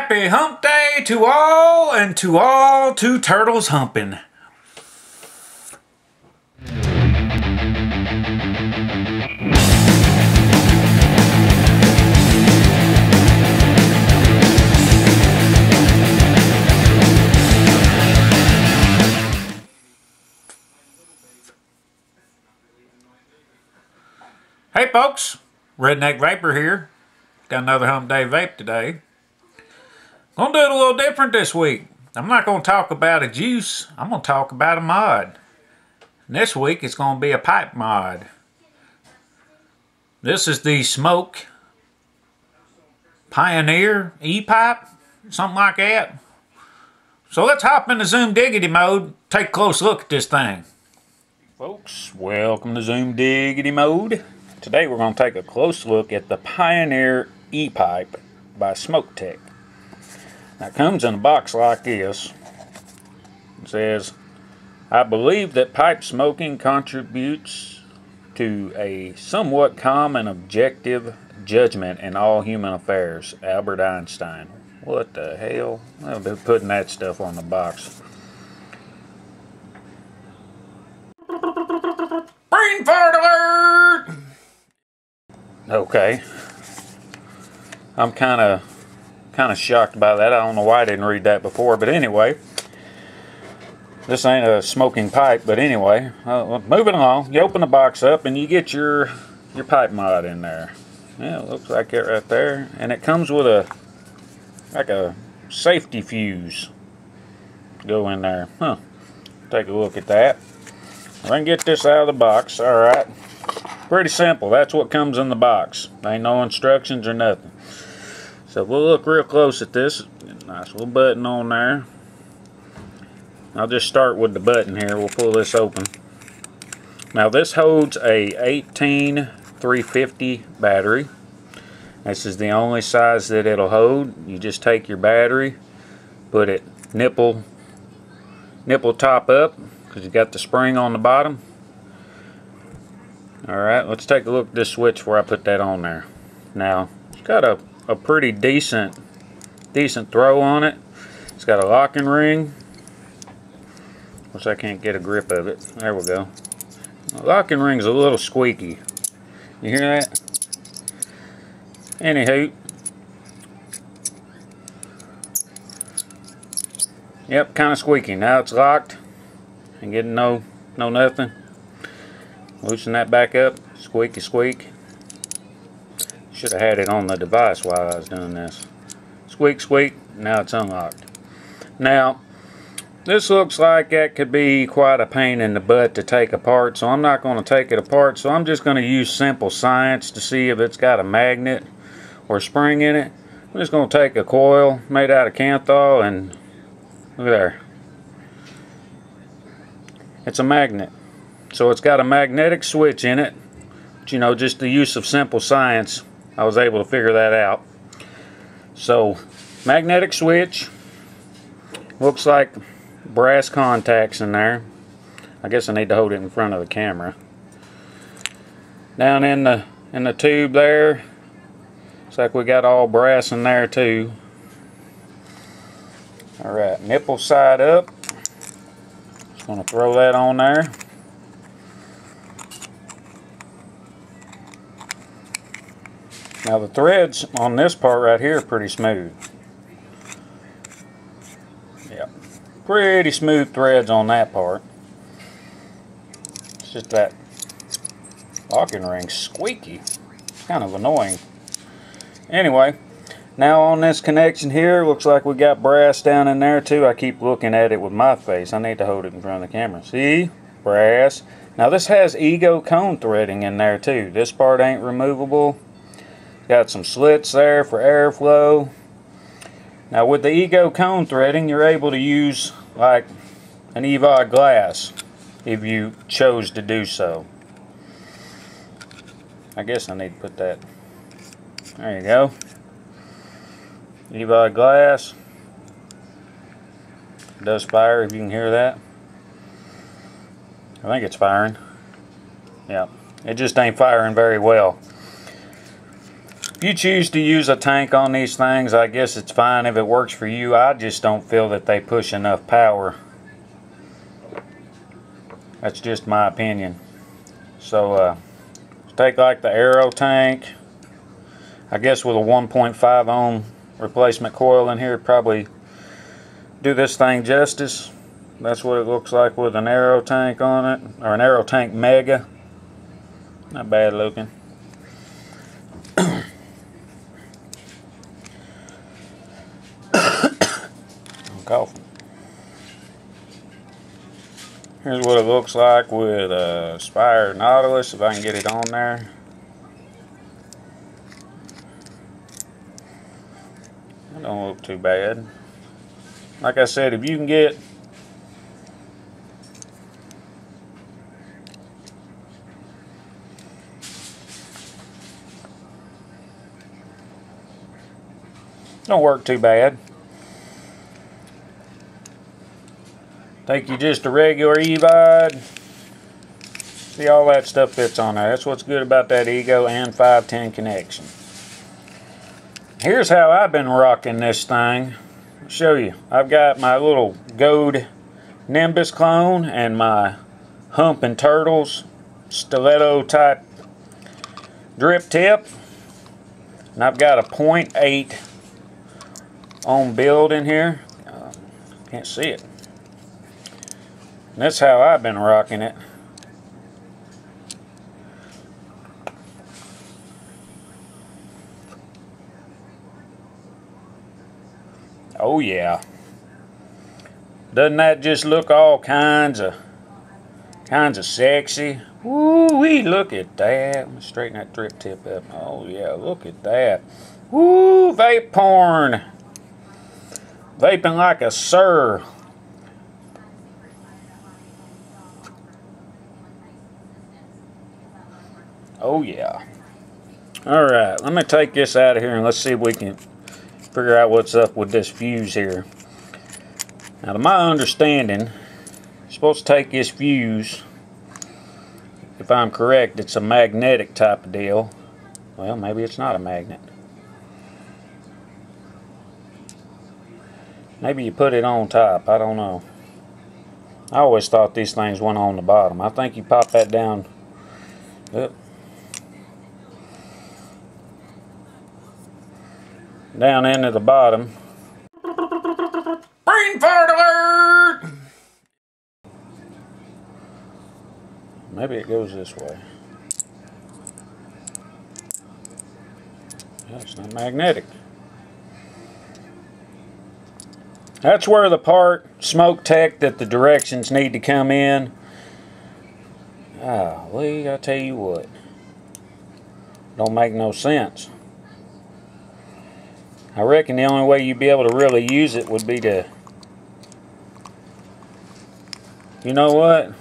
Happy hump day to all, and to all two turtles humping. Hey folks, Redneck VaPeR here. Got another hump day vape today. Gonna do it a little different this week. I'm not gonna talk about a juice, I'm gonna talk about a mod. And this week it's gonna be a pipe mod. This is the Smok Pioneer e-pipe, something like that. So let's hop into Zoom Diggity mode, take a close look at this thing. Folks, welcome to Zoom Diggity mode. Today we're going to take a close look at the Pioneer e-pipe by Smok. Now it comes in a box like this. It says, I believe that pipe smoking contributes to a somewhat calm and objective judgment in all human affairs. Albert Einstein. What the hell? I've been putting that stuff on the box. Brain fart alert! Okay. I'm kind of shocked by that. I don't know why I didn't read that before, but anyway, this ain't a smoking pipe. But anyway, moving along. You open the box up and you get your pipe mod in there. Yeah, it looks like it right there, and it comes with a safety fuse. Go in there. Huh? Take a look at that. I can get this out of the box. All right. Pretty simple. That's what comes in the box. Ain't no instructions or nothing. So we'll look real close at this. Nice little button on there. I'll just start with the button here. We'll pull this open. Now this holds a 18350 battery. This is the only size that it'll hold. You just take your battery, put it nipple top up, because you got the spring on the bottom. Alright, let's take a look at this switch where I put that on there. Now, it's got a pretty decent throw on it. It's got a locking ring. Of course, I can't get a grip of it. There we go. The locking ring's a little squeaky. You hear that? Anywho. Yep, kind of squeaky. Now it's locked. Ain't getting no nothing. Loosen that back up. Squeaky squeak. Should have had it on the device while I was doing this. Squeak squeak. Now it's unlocked. Now this looks like that could be quite a pain in the butt to take apart, so I'm not going to take it apart. So I'm just going to use simple science to see if it's got a magnet or spring in it. I'm just going to take a coil made out of Kanthal and look there. It's a magnet. So it's got a magnetic switch in it. But, you know, just the use of simple science, I was able to figure that out. So, magnetic switch. Looks like brass contacts in there. I guess I need to hold it in front of the camera. Down in the tube there, looks like we got all brass in there too. Alright, nipple side up. Just gonna throw that on there. Now the threads on this part right here are pretty smooth. Yeah, pretty smooth threads on that part. It's just that locking ring squeaky. It's kind of annoying. Anyway, now on this connection here, looks like we got brass down in there too. I keep looking at it with my face. I need to hold it in front of the camera. See? Brass. Now this has ego cone threading in there too. This part ain't removable. Got some slits there for airflow. Now with the ego cone threading, you're able to use like an EVOD glass if you chose to do so. I guess I need to put that. There you go. EVOD glass. It does fire, if you can hear that. I think it's firing. Yeah, it just ain't firing very well. If you choose to use a tank on these things, I guess it's fine if it works for you. I just don't feel that they push enough power. That's just my opinion. So take like the Aerotank. I guess with a 1.5 ohm replacement coil in here, probably do this thing justice. That's what it looks like with an Aerotank on it, or an Aerotank Mega. Not bad looking. I'm coughing. Here's what it looks like with a Spire Nautilus, if I can get it on there. That don't look too bad. Like I said, if you can get don't work too bad. Take you just a regular E-Vod. See, all that stuff fits on there. That's what's good about that Ego and 510 connection. Here's how I've been rocking this thing. I'll show you. I've got my little Gold Nimbus clone and my Hump and Turtles stiletto type drip tip. And I've got a 0.8 ohm build in here. Can't see it. And that's how I've been rocking it. Oh yeah. Doesn't that just look all kinds of sexy? Woo-wee, look at that. Let me straighten that drip tip up. Oh yeah, look at that. Woo, vape porn. Vaping like a sir. Oh yeah. Alright, let me take this out of here and let's see if we can figure out what's up with this fuse here. Now to my understanding, you're supposed to take this fuse, if I'm correct, it's a magnetic type of deal. Well, maybe it's not a magnet. Maybe you put it on top, I don't know. I always thought these things went on the bottom. I think you pop that down. Up. Down into the bottom. Brain fart alert! Maybe it goes this way. Yeah, it's not magnetic. That's where the part, Smok Tech, that the directions need to come in. Lee, I tell you what. Don't make no sense. I reckon the only way you'd be able to really use it would be to, you know what?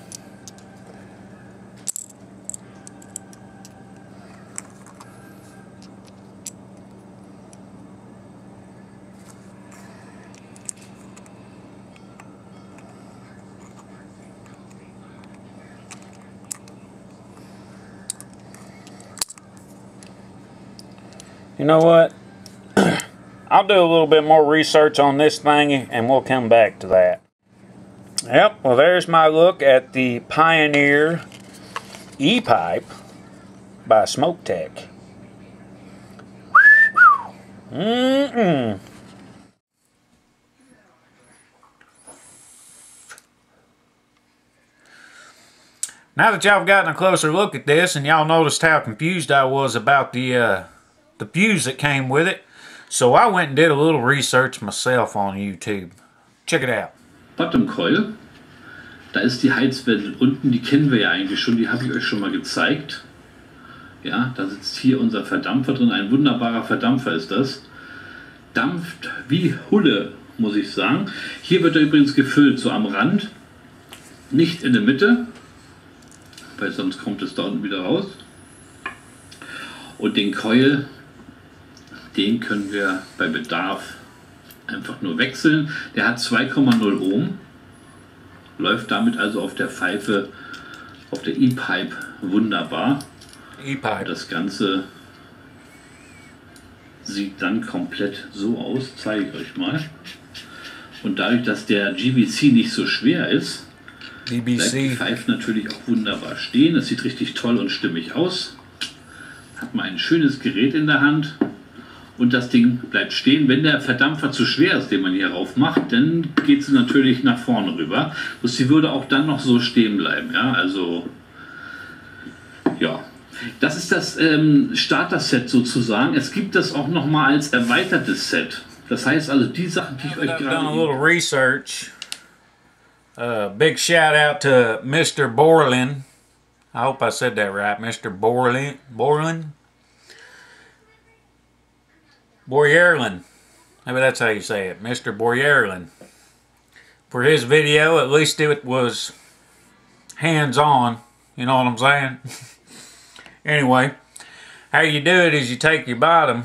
You know what? I'll do a little bit more research on this thing and we'll come back to that. Yep, well there's my look at the Pioneer E-pipe by Smok Tech. Now that y'all have gotten a closer look at this and y'all noticed how confused I was about the fuse that came with it, so I went and did a little research myself on YouTube. Check it out. Bottom Coil, da ist die Heizwendel unten, die kennen wir ja eigentlich schon, die habe ich euch schon mal gezeigt. Ja, da sitzt hier unser Verdampfer drin, ein wunderbarer Verdampfer ist das. Dampft wie Hulle, muss ich sagen. Hier wird er übrigens gefüllt, so am Rand, nicht in der Mitte, weil sonst kommt es da unten wieder raus. Und den Coil, den können wir bei Bedarf einfach nur wechseln. Der hat 2,0 Ohm, läuft damit also auf der Pfeife, auf der E-Pipe wunderbar. E-Pipe. Das Ganze sieht dann komplett so aus. Zeige ich euch mal. Und dadurch, dass der GVC nicht so schwer ist, bleibt die Pfeife natürlich auch wunderbar stehen. Das sieht richtig toll und stimmig aus. Hat man ein schönes Gerät in der Hand. Und das Ding bleibt stehen. Wenn der Verdampfer zu schwer ist, den man hier rauf macht, dann geht sie natürlich nach vorne rüber. Bloß sie würde auch dann noch so stehen bleiben. Ja, also, ja. Das ist das Starter-Set sozusagen. Es gibt das auch nochmal als erweitertes Set. Das heißt also, die Sachen, die ich euch gerade... Done a little research. Big shout out to Mr. Borland. I hope I said that right. Mr. Borland. Boyerland. Maybe that's how you say it. Mr. Boyerland. For his video, at least it was hands-on. You know what I'm saying? Anyway, how you do it is you take your bottom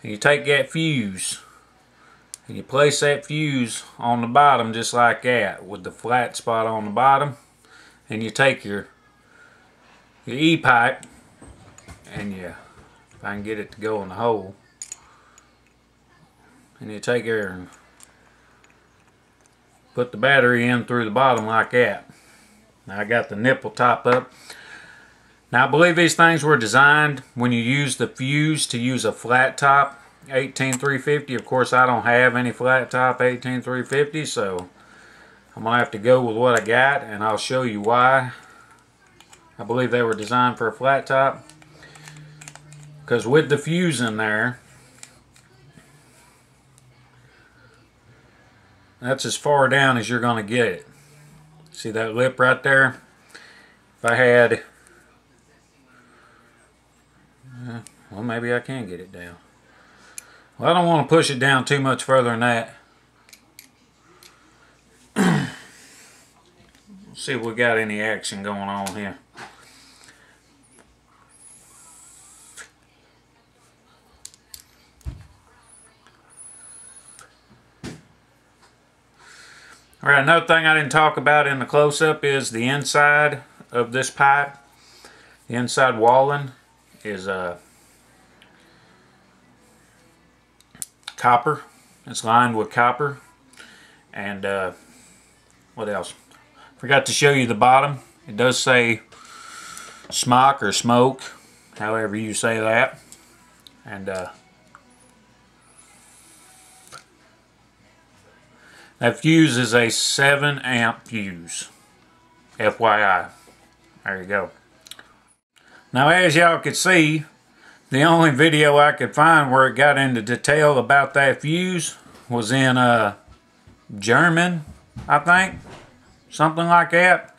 and you take that fuse and you place that fuse on the bottom just like that with the flat spot on the bottom, and you take your E-pipe and you, if I can get it to go in the hole, and you take here and put the battery in through the bottom like that. Now I got the nipple top up. Now I believe these things were designed when you use the fuse to use a flat top 18350. Of course I don't have any flat top 18350, so I'm going to have to go with what I got, and I'll show you why I believe they were designed for a flat top. Because with the fuse in there, that's as far down as you're going to get it. See that lip right there? If I had... well, maybe I can get it down. Well, I don't want to push it down too much further than that. See if we got any action going on here. Alright, another thing I didn't talk about in the close-up is the inside of this pipe. The inside walling is copper. It's lined with copper. And what else? Forgot to show you the bottom. It does say Smok or Smok, however you say that. And that fuse is a 7 amp fuse. FYI. There you go. Now, as y'all could see, the only video I could find where it got into detail about that fuse was in German, I think. Something like that.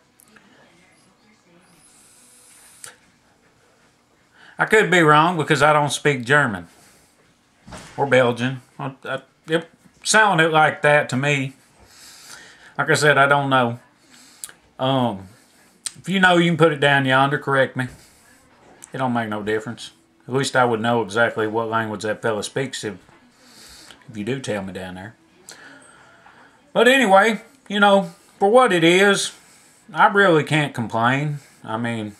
I could be wrong because I don't speak German. Or Belgian. It sounded like that to me. Like I said, I don't know. If you know, you can put it down yonder, correct me. It don't make no difference. At least I would know exactly what language that fella speaks if you do tell me down there. But anyway, you know, for what it is, I really can't complain. I mean,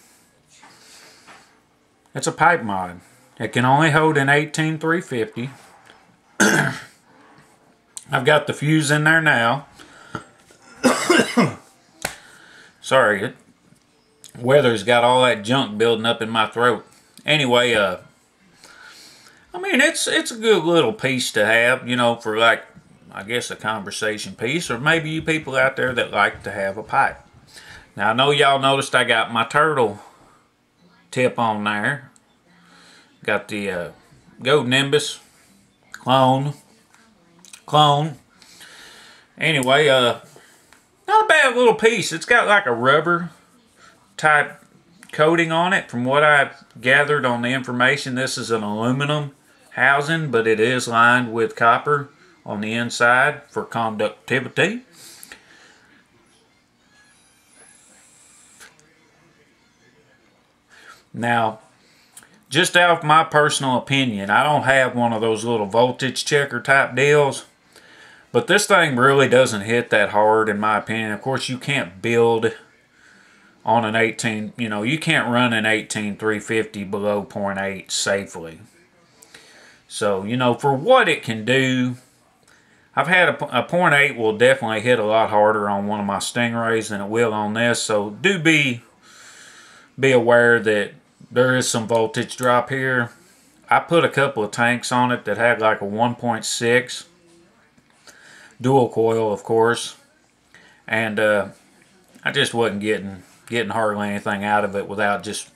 it's a pipe mod. It can only hold an 18350. I've got the fuse in there now. Sorry, weather's got all that junk building up in my throat. Anyway, I mean, it's a good little piece to have, you know, for like, I guess a conversation piece, or maybe you people out there that like to have a pipe. Now, I know y'all noticed I got my turtle tip on there. Got the Gold Nimbus clone. Anyway, not a bad little piece. It's got like a rubber type coating on it. From what I gathered on the information, this is an aluminum housing, but it is lined with copper on the inside for conductivity. Now, just out of my personal opinion, I don't have one of those little voltage checker type deals, but this thing really doesn't hit that hard in my opinion. Of course, you can't build on an 18, you can't run an 18350 below 0.8 safely. So, you know, for what it can do, I've had a .8 will definitely hit a lot harder on one of my Stingrays than it will on this. So do be aware that there is some voltage drop here. I put a couple of tanks on it that had like a 1.6 dual coil, of course, and I just wasn't getting hardly anything out of it without just,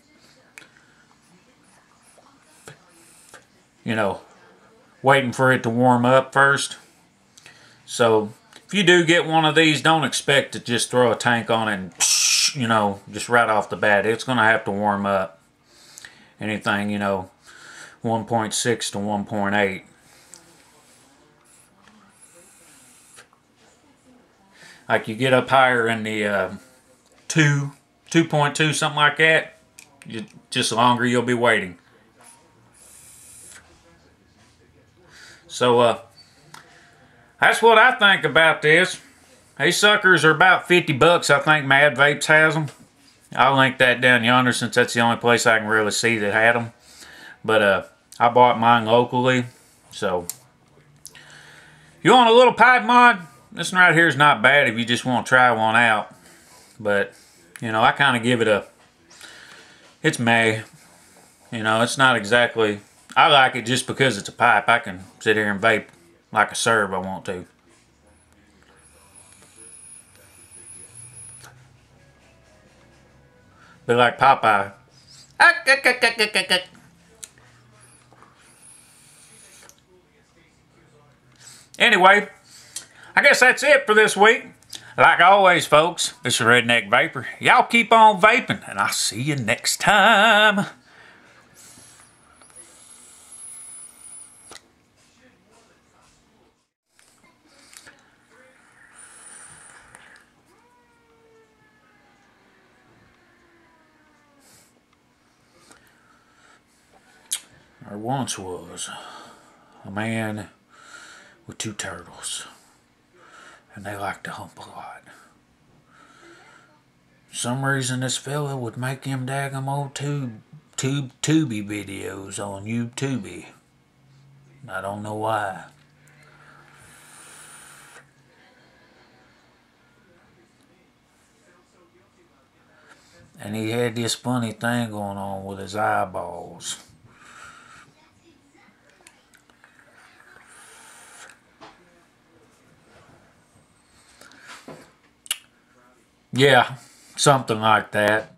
you know, waiting for it to warm up first. So if you do get one of these, don't expect to just throw a tank on it and, you know, just right off the bat. It's going to have to warm up. Anything, you know, 1.6 to 1.8. Like you get up higher in the 2.2, something like that, just longer you'll be waiting. So that's what I think about this. These suckers are about 50 bucks. I think Mad Vapes has them. I'll link that down yonder since that's the only place I can really see that had them. But I bought mine locally. So if you want a little pipe mod, this one right here is not bad if you just want to try one out. But, you know, I kind of give it it's meh. You know, it's not exactly, I like it just because it's a pipe. I can sit here and vape like a sir if I want to. Be like Popeye. Anyway, I guess that's it for this week. Like always, folks, this is Redneck VaPeR. Y'all keep on vaping, and I'll see you next time. There once was a man with 2 turtles, and they liked to hump a lot. For some reason this fella would make them daggum old Tubi videos on YouTube. I don't know why. And he had this funny thing going on with his eyeballs. Yeah, something like that.